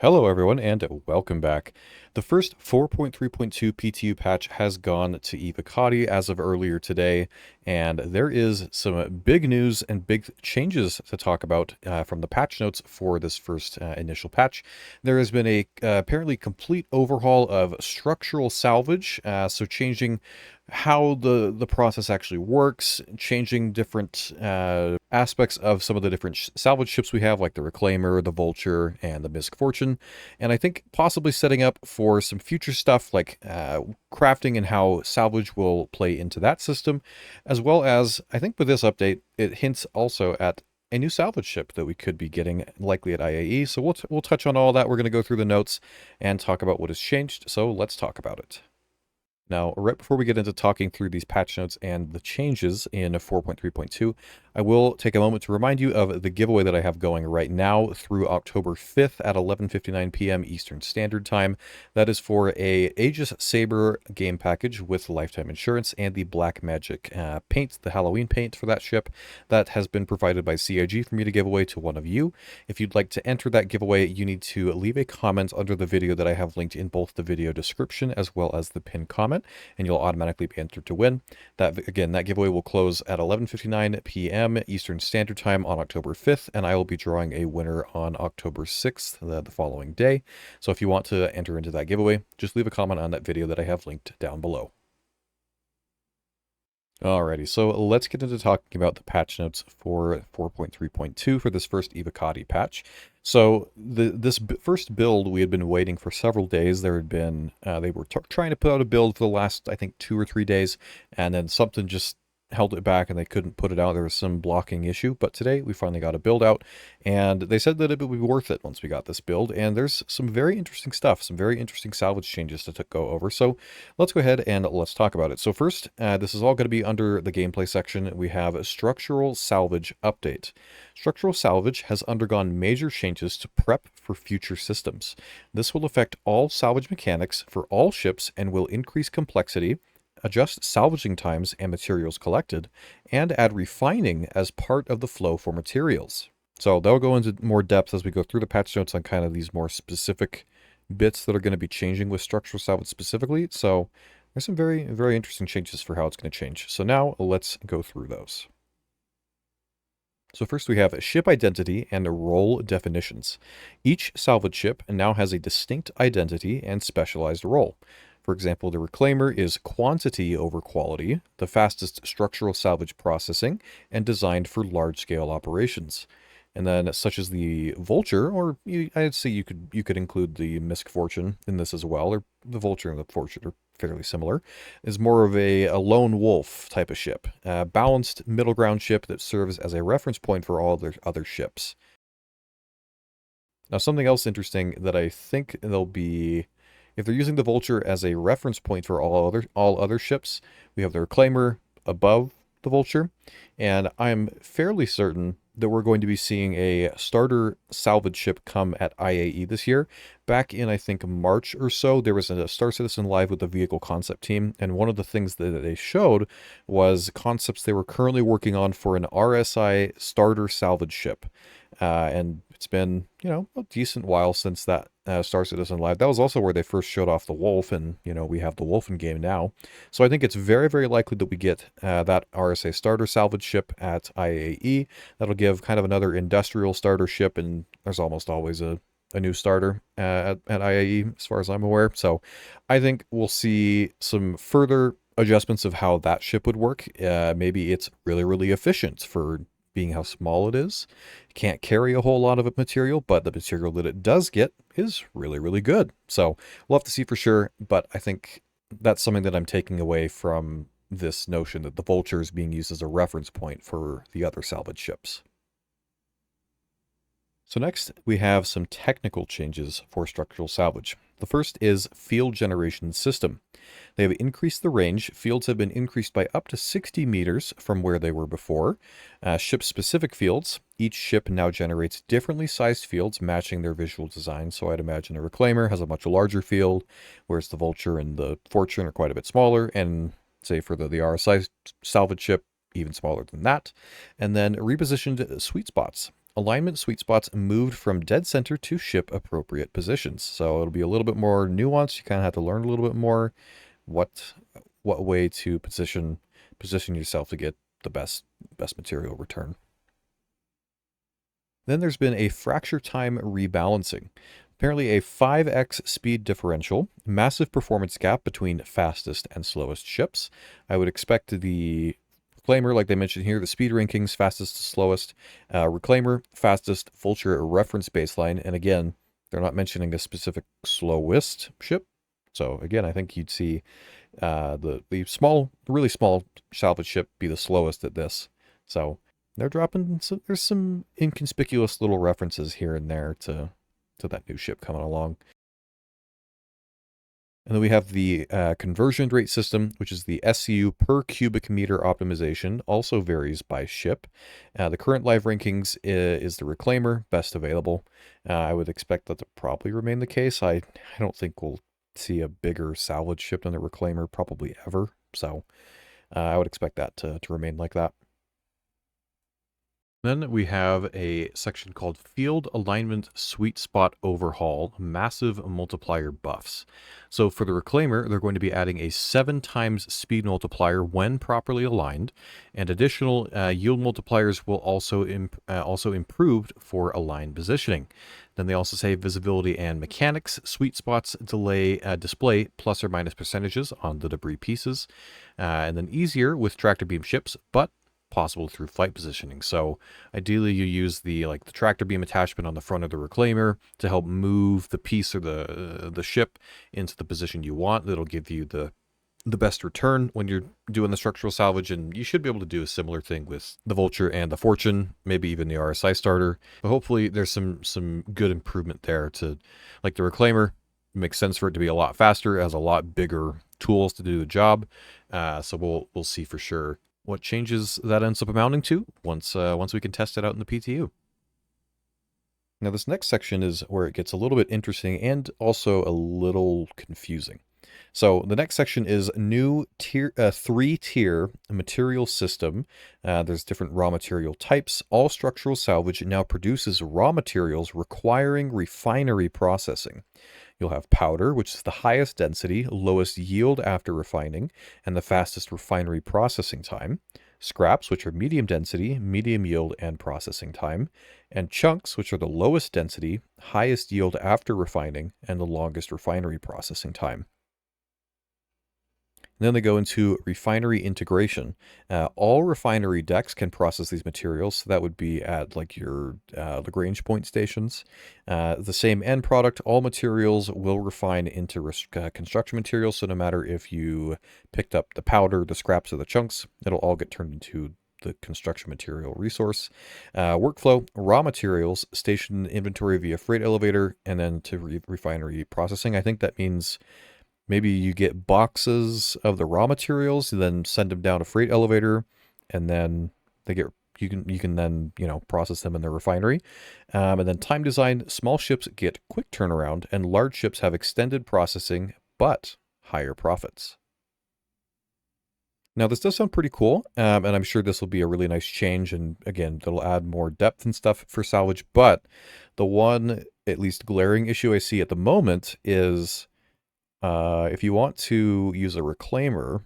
Hello everyone and welcome back. The first 4.3.2 PTU patch has gone to Evocati as of earlier today, and there is some big news and big changes to talk about from the patch notes for this first initial patch. There has been a apparently complete overhaul of structural salvage, so changing how the process actually works, changing different aspects of some of the different salvage ships we have, like the Reclaimer, the Vulture, and the Misfortune. And I think possibly setting up for some future stuff like crafting and how salvage will play into that system, as well as, I think with this update, it hints also at a new salvage ship that we could be getting likely at IAE. So we'll touch on all that. We're going to go through the notes and talk about what has changed. So let's talk about it. Now, right before we get into talking through these patch notes and the changes in 4.3.2, I will take a moment to remind you of the giveaway that I have going right now through October 5th at 11:59 p.m. Eastern Standard Time. That is for a Aegis Sabre game package with lifetime insurance and the Black Magic paint, the Halloween paint for that ship that has been provided by CIG for me to give away to one of you. If you'd like to enter that giveaway, you need to leave a comment under the video that I have linked in both the video description as well as the pinned comment, and you'll automatically be entered to win. That giveaway will close at 11:59 p.m. Eastern Standard Time on October 5th, and I will be drawing a winner on October 6th, the following day. So if you want to enter into that giveaway, just leave a comment on that video that I have linked down below. Alrighty, so let's get into talking about the patch notes for 4.3.2 for this first Evocati patch. So this first build, we had been waiting for several days. There had been, they were trying to put out a build for the last, I think, 2 or 3 days, and then something just held it back and they couldn't put it out. There was some blocking issue, but today we finally got a build out, and they said that it would be worth it once we got this build. And there's some very interesting stuff, some very interesting salvage changes to go over. So let's go ahead and let's talk about it. So first, this is all going to be under the gameplay section. We have a structural salvage update. Structural salvage has undergone major changes to prep for future systems. This will affect all salvage mechanics for all ships and will increase complexity, adjust salvaging times and materials collected, and add refining as part of the flow for materials. So they'll go into more depth as we go through the patch notes on kind of these more specific bits that are going to be changing with structural salvage specifically. So there's some very, very interesting changes for how it's going to change. So now let's go through those. So first we have a ship identity and role definitions. Each salvage ship now has a distinct identity and specialized role. For example, the Reclaimer is quantity over quality, the fastest structural salvage processing, and designed for large-scale operations. And then, such as the Vulture, or I'd say you could include the Misfortune in this as well, or the Vulture and the Fortune are fairly similar, is more of a lone wolf type of ship, a balanced middle ground ship that serves as a reference point for all their other ships. Now, something else interesting that I think they'll be, if they're using the Vulture as a reference point for all other ships, we have the Reclaimer above the Vulture, and I'm fairly certain that we're going to be seeing a starter salvage ship come at IAE this year. Back in, I think, March or so, there was a Star Citizen Live with the vehicle concept team, and one of the things that they showed was concepts they were currently working on for an RSI starter salvage ship. And it's been, a decent while since that Star Citizen Live. That was also where they first showed off the Wolf, and, we have the Wolf in game now. So I think it's very, very likely that we get that RSA starter salvage ship at IAE. That'll give kind of another industrial starter ship, and there's almost always a new starter at IAE, as far as I'm aware. So I think we'll see some further adjustments of how that ship would work. Maybe it's really, really efficient for being how small it is. It can't carry a whole lot of material, but the material that it does get is really, really good. So we'll have to see for sure, but I think that's something that I'm taking away from this notion that the Vulture is being used as a reference point for the other salvage ships. So next, we have some technical changes for structural salvage. The first is field generation system. They have increased the range. Fields have been increased by up to 60 meters from where they were before. Ship-specific fields. Each ship now generates differently sized fields matching their visual design. So I'd imagine a Reclaimer has a much larger field, whereas the Vulture and the Fortune are quite a bit smaller. And say for the RSI salvage ship, even smaller than that. And then repositioned sweet spots. alignment sweet spots moved from dead center to ship appropriate positions. So it'll be a little bit more nuanced. You kind of have to learn a little bit more what way to position yourself to get the best material return. Then there's been a fracture time rebalancing. Apparently a 5x speed differential, massive performance gap between fastest and slowest ships. I would expect the Reclaimer, like they mentioned here, the speed rankings, fastest to slowest. Reclaimer, fastest, Vulture reference baseline. And again, they're not mentioning a specific slowest ship. So again, I think you'd see the really small salvage ship be the slowest at this. So they're dropping, so there's some inconspicuous little references here and there to that new ship coming along. And then we have the conversion rate system, which is the SCU per cubic meter optimization, also varies by ship. The current live rankings is the Reclaimer, best available. I would expect that to probably remain the case. I don't think we'll see a bigger salvage ship than the Reclaimer probably ever. So I would expect that to remain like that. Then we have a section called Field Alignment Sweet Spot Overhaul Massive Multiplier Buffs. So for the Reclaimer, they're going to be adding a 7 times speed multiplier when properly aligned, and additional yield multipliers will also improved for aligned positioning. Then they also say visibility and mechanics, sweet spots display plus or minus percentages on the debris pieces, and then easier with tractor beam ships, but possible through flight positioning. So ideally you use the tractor beam attachment on the front of the Reclaimer to help move the piece or the ship into the position you want. That'll give you the best return when you're doing the structural salvage, and you should be able to do a similar thing with the Vulture and the Fortune, maybe even the RSI starter. But hopefully there's some good improvement there. To like the Reclaimer, it makes sense for it to be a lot faster, it has a lot bigger tools to do the job. So we'll see for sure what changes that ends up amounting to once we can test it out in the PTU. Now this next section is where it gets a little bit interesting and also a little confusing. So the next section is new 3-tier material system. There's different raw material types. All structural salvage now produces raw materials requiring refinery processing. You'll have powder, which is the highest density, lowest yield after refining, and the fastest refinery processing time. Scraps, which are medium density, medium yield, and processing time. And chunks, which are the lowest density, highest yield after refining, and the longest refinery processing time. And then they go into refinery integration. All refinery decks can process these materials. So that would be at like your Lagrange point stations. The same end product, all materials will refine into construction materials. So no matter if you picked up the powder, the scraps, or the chunks, it'll all get turned into the construction material resource. Workflow, raw materials, station inventory via freight elevator, and then to refinery processing. I think that means maybe you get boxes of the raw materials, then send them down a freight elevator, and then you can then process them in the refinery. And then time design, small ships get quick turnaround, and large ships have extended processing but higher profits. Now this does sound pretty cool, and I'm sure this will be a really nice change, and again, that'll add more depth and stuff for salvage. But the one at least glaring issue I see at the moment is if you want to use a Reclaimer,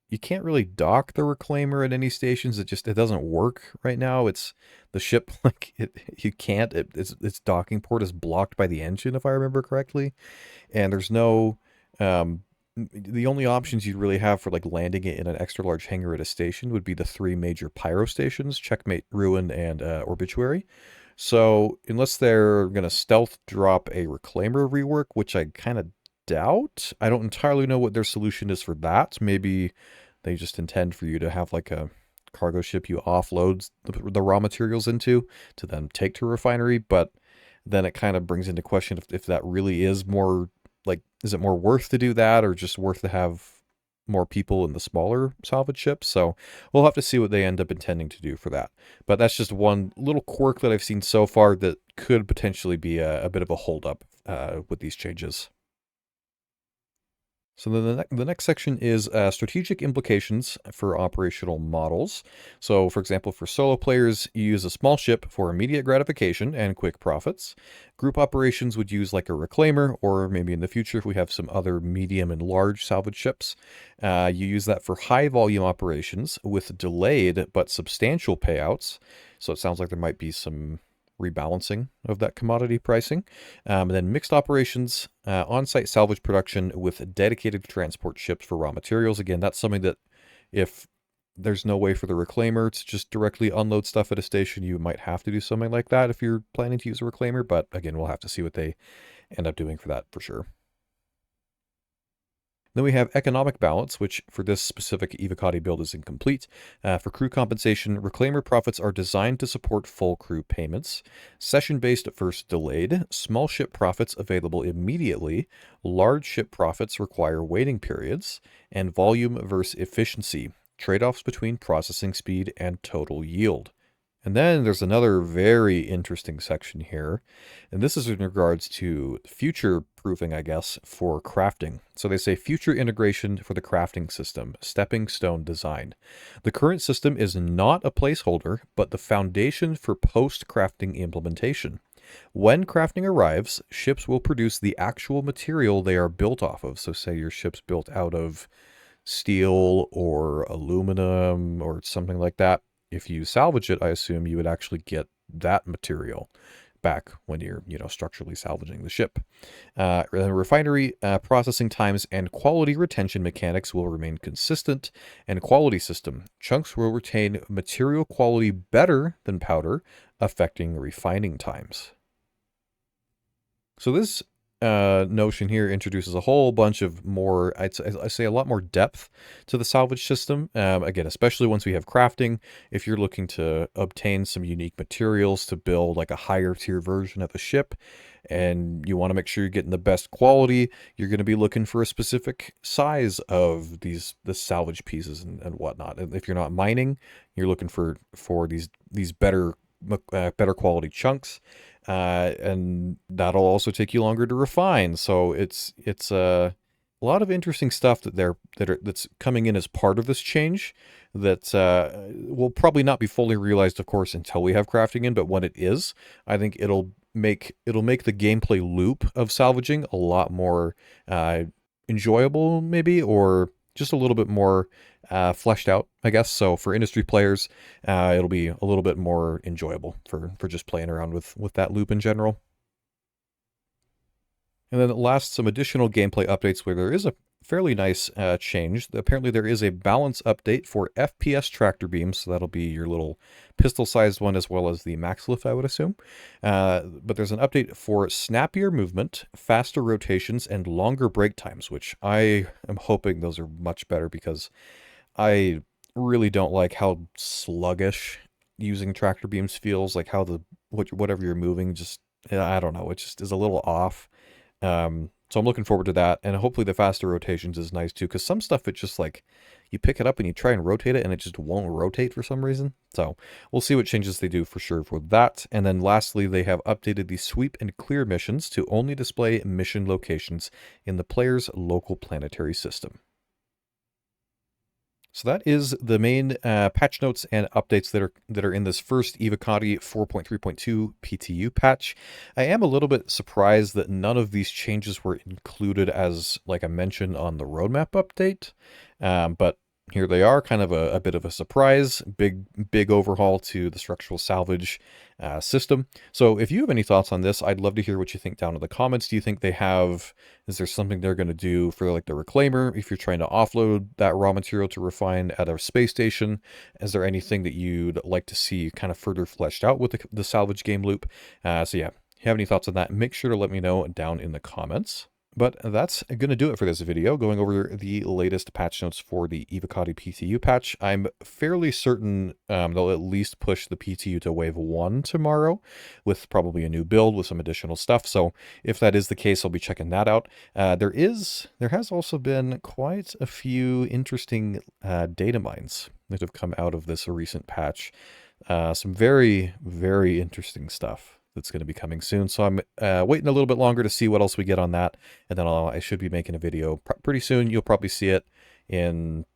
you can't really dock the Reclaimer at any stations. It doesn't work right now. It's the ship, you can't. Its docking port is blocked by the engine, if I remember correctly. And there's no, the only options you'd really have for landing it in an extra large hangar at a station would be the 3 major pyro stations: Checkmate, Ruin, and Obituary. So unless they're going to stealth drop a Reclaimer rework, which I kind of doubt. I don't entirely know what their solution is for that. Maybe they just intend for you to have a cargo ship you offload the raw materials into to then take to a refinery, but then it kind of brings into question if that really is more is it more worth to do that, or just worth to have more people in the smaller salvage ships? So we'll have to see what they end up intending to do for that. But that's just one little quirk that I've seen so far that could potentially be a bit of a holdup with these changes. So then the next section is strategic implications for operational models. So for example, for solo players, you use a small ship for immediate gratification and quick profits. Group operations would use like a reclaimer, or maybe in the future if we have some other medium and large salvage ships, you use that for high volume operations with delayed but substantial payouts. So it sounds like there might be some rebalancing of that commodity pricing. And then mixed operations, on-site salvage production with dedicated transport ships for raw materials. Again, that's something that if there's no way for the reclaimer to just directly unload stuff at a station, you might have to do something like that if you're planning to use a reclaimer. But again, we'll have to see what they end up doing for that for sure. Then we have economic balance, which for this specific Evocati build is incomplete. For crew compensation, reclaimer profits are designed to support full crew payments. Session-based at first delayed. Small ship profits available immediately. Large ship profits require waiting periods. And volume versus efficiency. Trade-offs between processing speed and total yield. And then there's another very interesting section here, and this is in regards to future proofing, I guess, for crafting. So they say future integration for the crafting system, stepping stone design. The current system is not a placeholder, but the foundation for post-crafting implementation. When crafting arrives, ships will produce the actual material they are built off of. So say your ship's built out of steel or aluminum or something like that. If you salvage it, I assume you would actually get that material back when you're, structurally salvaging the ship. Refinery processing times and quality retention mechanics will remain consistent. And quality system. Chunks will retain material quality better than powder, affecting refining times. So this notion here introduces a whole bunch of more, I say a lot more depth to the salvage system. Again, especially once we have crafting, if you're looking to obtain some unique materials to build like a higher tier version of a ship, and you want to make sure you're getting the best quality, you're going to be looking for a specific size of the salvage pieces and whatnot. And if you're not mining, you're looking for these better quality chunks. And that'll also take you longer to refine. So it's a lot of interesting stuff that's coming in as part of this change that will probably not be fully realized, of course, until we have crafting in. But when it is, I think it'll make the gameplay loop of salvaging a lot more enjoyable, maybe, or just a little bit more fleshed out, I guess. So for industry players, it'll be a little bit more enjoyable for just playing around with that loop in general. And then last, some additional gameplay updates where there is a fairly nice change. Apparently there is a balance update for FPS tractor beams, so that'll be your little pistol-sized one as well as the max lift, I would assume. But there's an update for snappier movement, faster rotations, and longer break times, which I am hoping those are much better because I really don't like how sluggish using tractor beams feels, like how whatever you're moving just, I don't know, it just is a little off. So I'm looking forward to that, and hopefully the faster rotations is nice too, because some stuff, it's just like, you pick it up and you try and rotate it, and it just won't rotate for some reason. So we'll see what changes they do for sure for that. And then lastly, they have updated the sweep and clear missions to only display mission locations in the player's local planetary system. So that is the main patch notes and updates that are in this first Evocati 4.3.2 PTU patch. I am a little bit surprised that none of these changes were included as like a mention on the roadmap update, but here they are, kind of a bit of a surprise. Big overhaul to the structural salvage system. So if you have any thoughts on this, I'd love to hear what you think down in the comments. Do you think is there something they're going to do for like the reclaimer if you're trying to offload that raw material to refine at a space station? Is there anything that you'd like to see kind of further fleshed out with the salvage game loop? So yeah, if you have any thoughts on that, make sure to let me know down in the comments. But that's going to do it for this video, going over the latest patch notes for the Evocati PTU patch. I'm fairly certain they'll at least push the PTU to Wave 1 tomorrow, with probably a new build with some additional stuff. So if that is the case, I'll be checking that out. There has also been quite a few interesting data mines that have come out of this recent patch. Some very, very interesting stuff. that's going to be coming soon. So I'm waiting a little bit longer to see what else we get on that. And then I should be making a video pretty soon. You'll probably see it in,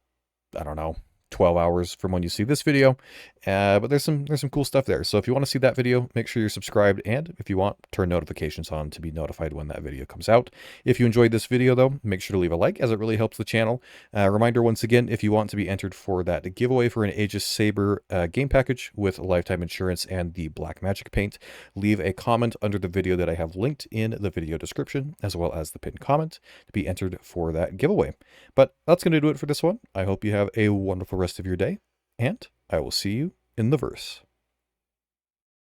I don't know, 12 hours from when you see this video. But there's some cool stuff there. So if you want to see that video, make sure you're subscribed. And if you want, turn notifications on to be notified when that video comes out. If you enjoyed this video, though, make sure to leave a like, as it really helps the channel. Reminder once again, if you want to be entered for that giveaway for an Aegis Sabre game package with lifetime insurance and the black magic paint, leave a comment under the video that I have linked in the video description, as well as the pinned comment, to be entered for that giveaway. But that's going to do it for this one. I hope you have a wonderful rest of your day, and I will see you in the verse.